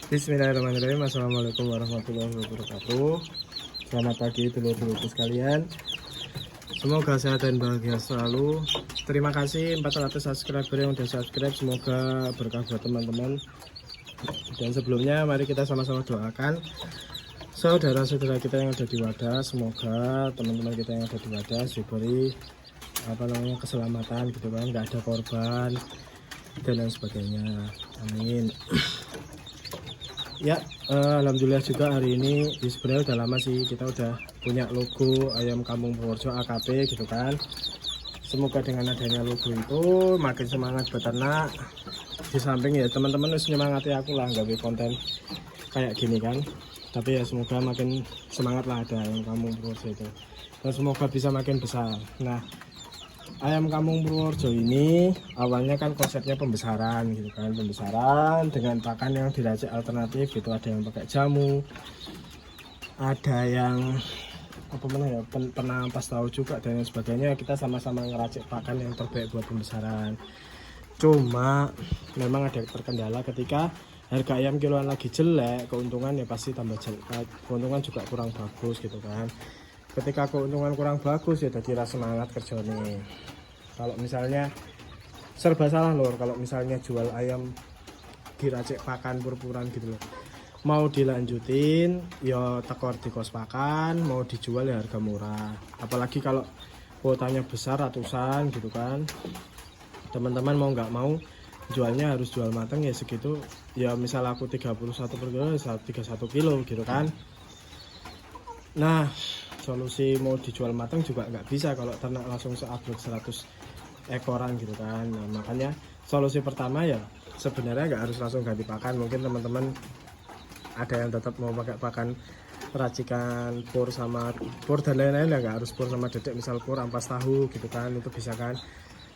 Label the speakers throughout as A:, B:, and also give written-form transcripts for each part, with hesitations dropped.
A: Bismillahirrahmanirrahim. Assalamualaikum warahmatullahi wabarakatuh. Selamat pagi dulur-dulurku sekalian. Semoga sehat dan bahagia selalu. Terima kasih 400 subscriber yang udah subscribe. Semoga berkah buat teman-teman. Dan sebelumnya mari kita sama-sama doakan saudara-saudara kita yang ada di wadah. Semoga teman-teman kita yang ada di wadah diberi keselamatan gitu kan, nggak ada korban dan lain sebagainya. Amin. Ya, alhamdulillah juga hari ini sebenarnya udah lama sih kita udah punya logo Ayam Kampung Purworejo AKP gitu kan. Semoga dengan adanya logo itu makin semangat beternak. Di samping ya teman-teman harus nyemangati aku lah gawe konten kayak gini kan. Tapi ya semoga makin semangat lah ada Ayam Kampung Purworejo itu. Dan semoga bisa makin besar. Nah, Ayam Kampung Purworejo ini awalnya kan konsepnya pembesaran gitu kan, pembesaran dengan pakan yang diracik alternatif gitu. Ada yang pakai jamu, ada yang penampas tahu juga dan lain sebagainya. Kita sama-sama ngeracik pakan yang terbaik buat pembesaran. Cuma memang ada terkendala ketika harga ayam kiloan lagi jelek, keuntungan ya pasti tambah jelek, keuntungan juga kurang bagus gitu kan. Ketika keuntungan kurang bagus ya jadi rasa semangat kerja nih. Kalau misalnya serba salah lor, kalau misalnya jual ayam diracik pakan purpuran gitu loh, mau dilanjutin ya tekor di kos pakan, mau dijual ya harga murah. Apalagi kalau kuotanya besar ratusan gitu kan, teman-teman mau nggak mau jualnya harus jual matang ya segitu. Ya misal aku 31 per kilo 31 kilo gitu kan. Nah, solusi mau dijual matang juga nggak bisa kalau ternak langsung seabrek 100 ekoran gitu kan. Nah, makanya solusi pertama ya sebenarnya nggak harus langsung ganti pakan. Mungkin teman-teman ada yang tetap mau pakai pakan racikan pur sama pur dan lain-lain ya, nggak harus pur sama dedek, misal pur ampas tahu gitu kan, itu bisa kan,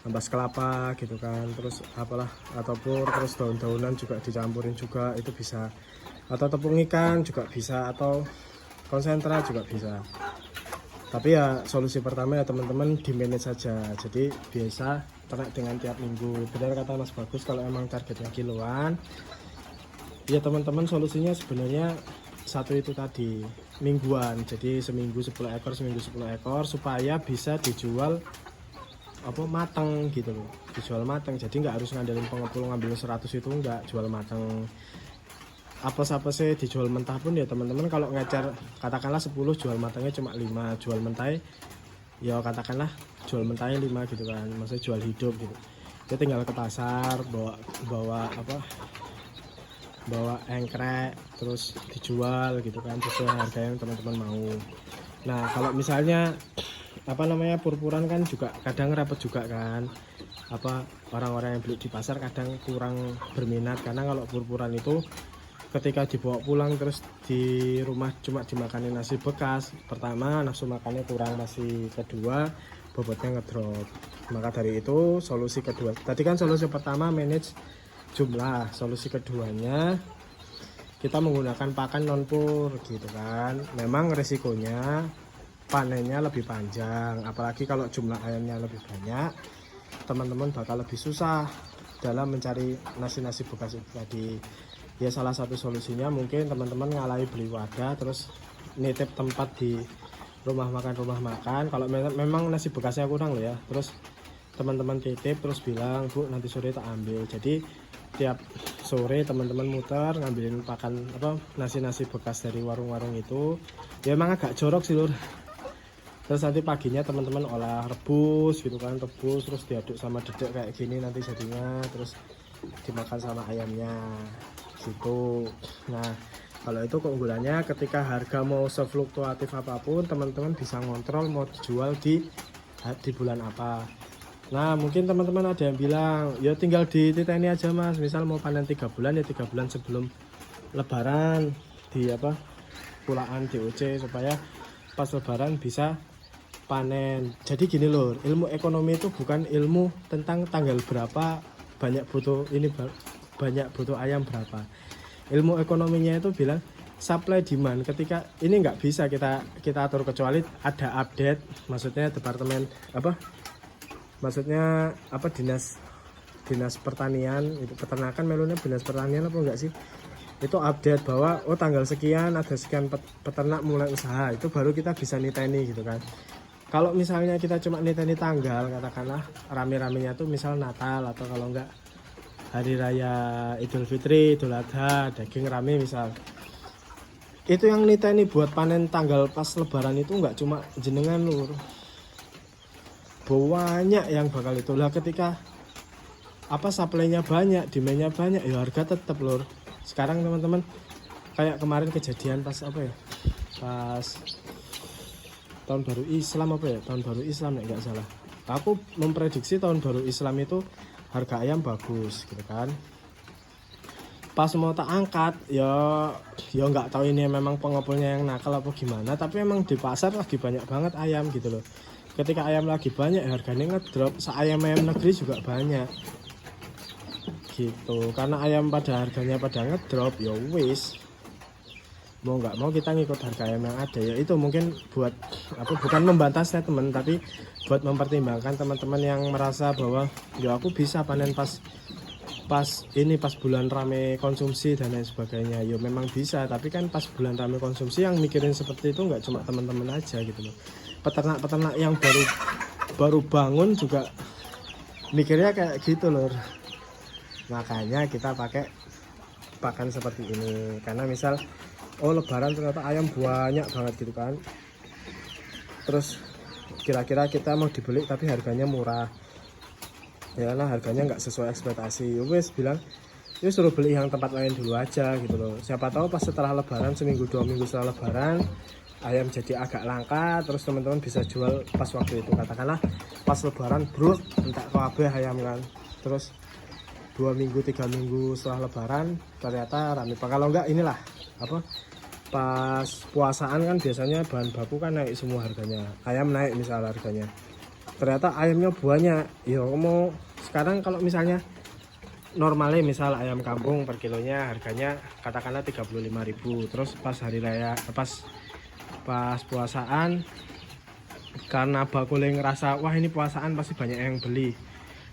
A: ampas kelapa gitu kan, terus apalah, atau pur terus daun-daunan juga dicampurin juga itu bisa, atau tepung ikan juga bisa, atau konsentrat juga bisa. Tapi ya solusi pertama ya teman-teman di manage saja, jadi biasa ternak dengan tiap minggu. Benar kata Mas Bagus, kalau emang targetnya kiloan ya teman-teman solusinya sebenarnya satu itu tadi, mingguan. Jadi seminggu 10 ekor, seminggu 10 ekor supaya bisa dijual matang gitu loh, dijual matang. Jadi nggak harus ngandelin pengepul ngambil 100 itu, nggak, jual matang. Apa sih dijual mentah pun ya teman-teman, kalau ngecer katakanlah 10 jual matangnya cuma 5, jual mentah ya katakanlah jual mentahnya 5 gitu kan, maksudnya jual hidup gitu. Dia tinggal ke pasar bawa engkrek terus dijual gitu kan, sesuai harga yang teman-teman mau. Nah, kalau misalnya purpuran kan juga kadang repot juga kan, orang-orang yang beli di pasar kadang kurang berminat, karena kalau purpuran itu ketika dibawa pulang terus di rumah cuma dimakanin nasi bekas, pertama nafsu makannya kurang, masih kedua bobotnya ngedrop. Maka dari itu solusi kedua tadi kan, solusi pertama manage jumlah, solusi keduanya kita menggunakan pakan non pur gitu kan. Memang resikonya panennya lebih panjang, apalagi kalau jumlah ayamnya lebih banyak, teman-teman bakal lebih susah dalam mencari nasi-nasi bekas itu tadi. Ya salah satu solusinya mungkin teman-teman ngalahi beli wadah terus nitip tempat di rumah makan. Kalau memang nasi bekasnya kurang loh ya, terus teman-teman titip terus bilang, Bu nanti sore tak ambil. Jadi tiap sore teman-teman muter ngambilin pakan nasi-nasi bekas dari warung-warung itu. Ya emang agak jorok sih lur. Terus nanti paginya teman-teman olah rebus gitu kan, rebus terus diaduk sama dedek kayak gini nanti jadinya, terus dimakan sama ayamnya gitu. Nah, kalau itu keunggulannya ketika harga mau sefluktuatif apapun, teman-teman bisa ngontrol mau dijual di bulan apa. Nah, mungkin teman-teman ada yang bilang ya tinggal dititeni aja Mas, misal mau panen 3 bulan ya 3 bulan sebelum lebaran di pulaan DOC supaya pas lebaran bisa panen. Jadi gini loh, ilmu ekonomi itu bukan ilmu tentang tanggal berapa banyak butuh ayam berapa. Ilmu ekonominya itu bilang supply demand. Ketika ini nggak bisa kita atur kecuali ada update, maksudnya departemen dinas pertanian itu, peternakan melunya dinas pertanian apa enggak sih, itu update bahwa oh tanggal sekian ada sekian peternak mulai usaha, itu baru kita bisa niteni gitu kan. Kalau misalnya kita cuma niteni tanggal, katakanlah rame-ramenya tuh misal Natal atau kalau enggak hari raya Idul Fitri, Idul Adha, daging rame misal, itu yang niteni buat panen tanggal pas lebaran itu enggak cuma jenengan lur, banyak yang bakal itu lah. Ketika supply-nya banyak, demand-nya banyak, ya harga tetap lur. Sekarang teman-teman kayak kemarin kejadian pas pas tahun baru Islam tahun baru Islam nggak salah, aku memprediksi tahun baru Islam itu harga ayam bagus gitu kan. Pas mau tak angkat ya nggak tahu ini memang pengepulnya yang nakal apa gimana, tapi emang di pasar lagi banyak banget ayam gitu loh. Ketika ayam lagi banyak harganya ngedrop, ayam negeri juga banyak gitu, karena ayam pada harganya pada ngedrop ya wis, mau nggak mau kita ngikut harga ayam yang ada. Ya itu mungkin buat bukan membantah statement, tapi buat mempertimbangkan teman-teman yang merasa bahwa ya aku bisa panen pas bulan rame konsumsi dan lain sebagainya. Ya memang bisa, tapi kan pas bulan rame konsumsi yang mikirin seperti itu nggak cuma teman-teman aja gitu loh. Peternak-peternak yang baru bangun juga mikirnya kayak gitu loh. Makanya kita pakai pakan seperti ini, karena misal oh lebaran ternyata ayam banyak banget gitu kan, terus kira-kira kita mau dibeli tapi harganya murah, ya lah harganya nggak sesuai ekspektasi, wes bilang ya suruh beli yang tempat lain dulu aja gitu loh. Siapa tahu pas setelah lebaran, seminggu 2 minggu setelah lebaran ayam jadi agak langka, terus teman-teman bisa jual pas waktu itu. Katakanlah pas lebaran bro entak kabeh ayam kan, terus 2 minggu 3 minggu setelah lebaran ternyata rame. Kalau enggak inilah pas puasaan kan biasanya bahan baku kan naik semua harganya, ayam naik misal harganya, ternyata ayamnya banyak. Ya mau sekarang kalau misalnya normalnya misal ayam kampung per kilonya harganya katakanlah 35.000, terus pas hari raya pas puasaan karena bakule ngerasa wah ini puasaan pasti banyak yang beli,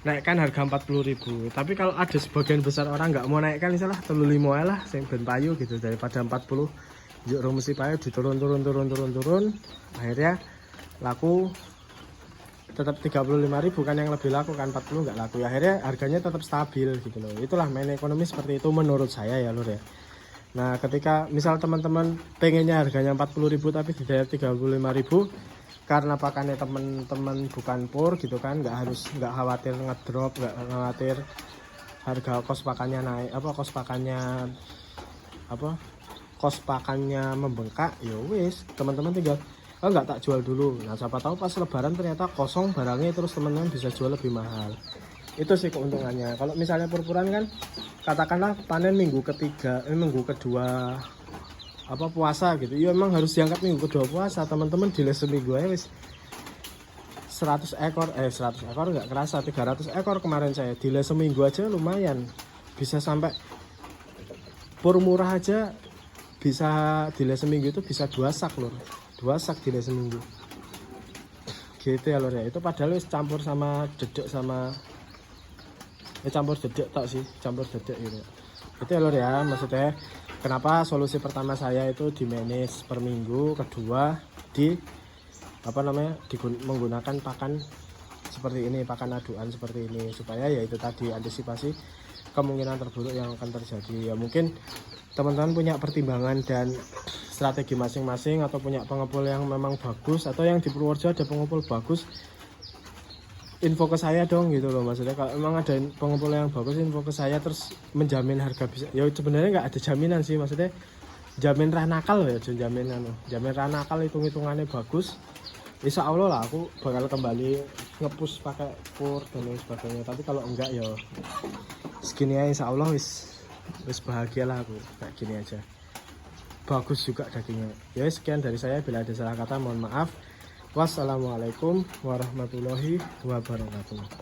A: naikkan harga 40.000. Tapi kalau ada sebagian besar orang nggak mau naikkan, misalnya 35 lah sing ben payu gitu, daripada 40 yuk mesti payu diturun, akhirnya laku tetap 35.000 kan yang lebih laku kan, 40 nggak laku ya, akhirnya harganya tetap stabil gitu loh. Itulah main ekonomi seperti itu menurut saya ya lur ya. Nah ketika misal teman-teman pengennya harganya 40.000 tapi dibayar 35.000 karena pakannya teman-teman bukan pur gitu kan, nggak khawatir ngedrop, nggak khawatir harga kos pakannya naik, kos pakannya membengkak, ya wis teman-teman tinggal nggak tak jual dulu. Nah siapa tahu pas lebaran ternyata kosong barangnya, terus teman-teman bisa jual lebih mahal. Itu sih keuntungannya. Kalau misalnya pur-puran kan katakanlah panen minggu kedua puasa gitu, ya emang harus diangkat minggu kedua puasa. Teman-teman di seminggu aja wis 100 ekor nggak kerasa, 300 ekor kemarin saya di seminggu aja lumayan, bisa sampai pur murah aja bisa di seminggu itu bisa 2 sak lur, 2 sak di seminggu gitu ya lur ya. Itu padahal wis campur sama dedek campur dedek gitu. Itu ya lur ya, maksudnya kenapa solusi pertama saya itu di manage per minggu, kedua di menggunakan pakan seperti ini, pakan aduan seperti ini, supaya ya itu tadi antisipasi kemungkinan terburuk yang akan terjadi. Ya mungkin teman-teman punya pertimbangan dan strategi masing-masing, atau punya pengepul yang memang bagus, atau yang di Purworejo ada pengepul bagus, info ke saya dong gitu loh. Maksudnya kalau memang ada pengepul yang bagus, info ke saya, terus menjamin harga bisa. Ya sebenarnya nggak ada jaminan sih, maksudnya jamin rah nakal ya, jamin rah nakal, hitung-hitungannya bagus, insya Allah lah aku bakal kembali ngepush pakai pur dan lain sebagainya. Tapi kalau enggak ya segini aja, insya Allah wis bahagialah aku kayak gini aja, bagus juga dagingnya. Ya sekian dari saya, bila ada salah kata mohon maaf. Wassalamualaikum warahmatullahi wabarakatuh.